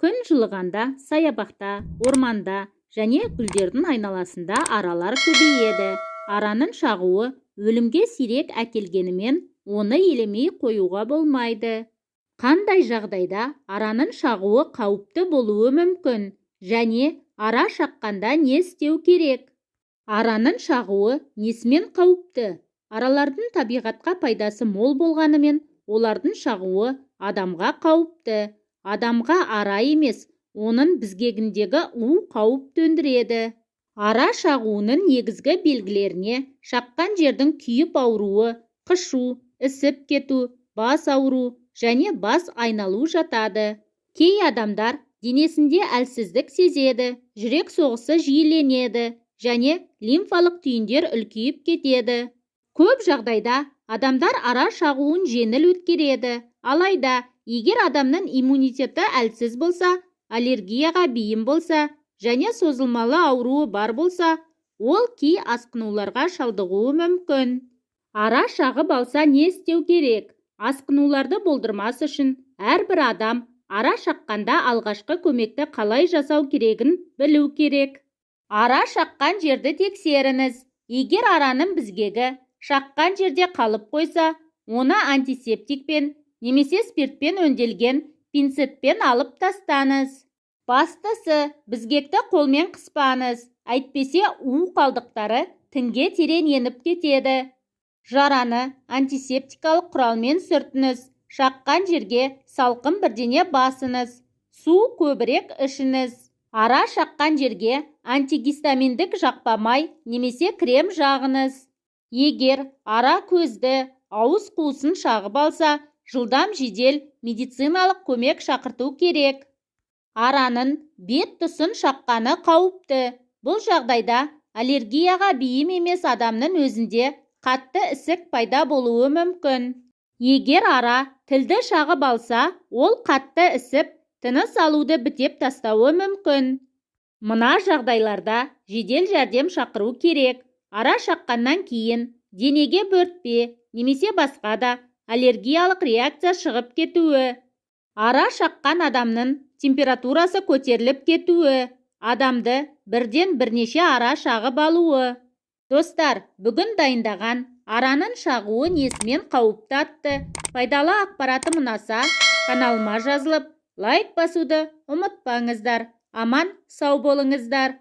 Күн жылығанда саябақта, орманда және гүлдердің айналасында аралар көбейеді. Араның шағуы өлімге сирек әкелгенімен, оны елемей қоюға болмайды. Қандай жағдайда араның шағуы қауіпті болуы мүмкін және ара шаққанда не істеу керек? Араның шағуы несімен қауіпті? Аралардың табиғатқа пайдасы мол болғанымен, олардың шағуы адамға қауіпті. Адамға ара емес, оның безгегіндегі у қауіп төндіреді. Ара шағуының негізгі белгілеріне шаққан жердің күйіп ауруы, қышу, ісіп кету, бас ауру және бас айналу жатады. Кей адамдар денесінде әлсіздік сезеді, жүрек соғысы жиіленеді және лимфалық түйіндер үлкейіп кетеді. Көп жағдайда адамдар ара шағуын жеңіл өткереді. Алайда, егер адамның иммунитеті әлсіз болса, аллергияға бейім болса және созылмалы ауруы бар болса, ол кей асқынуларға шалдығуы мүмкін. Ара шағып алса не істеу керек? Асқынуларды болдырмас үшін әрбір адам ара шаққанда алғашқы көмекті қалай жасау керегін білу керек. Ара шаққан жерді тексеріңіз. Егер араның безгегі шаққан жерде қалып қойса, оны антисептикпен немесе спиртпен өнделген пинцетпен алып тастаңыз. Бастысы, безгекті қолмен қыспаңыз, әйтпесе у қалдықтары тінге терең еніп кетеді. Жараны антисептикалық құралмен сүртіңіз. Шаққан жерге салқын бірдеңе басыңыз. Су көбірек ішіңіз. Ара шаққан жерге антигистаминдік жақпамай немесе крем жағыңыз. Егер ара көзді, ауыз қуысын шағып алса, жылдам жедел медициналық көмек шақырту керек. Араның бет тұсын шаққаны қауіпті. Бұл жағдайда аллергияға бейім емес адамның өзінде қатты ісік пайда болуы мүмкін. Егер ара тілді шағып алса, ол қатты ісіп, тыныс алуды бітеп тастауы мүмкін. Мына жағдайларда жедел жәрдем шақыру керек. Ара шаққаннан кейін денеге бөртпе немесе басқа да аллергиялық реакция шығып кетуі. Ара шаққан адамның температурасы көтеріліп кетуі. Адамды бірден бірнеше ара шағып алуы. Достар, бүгін дайындаған араның шағуы несімен қауіпті атты пайдалы ақпаратым ұнаса, каналыма жазылып, лайк басуды ұмытпаңыздар. Аман сау болыңыздар.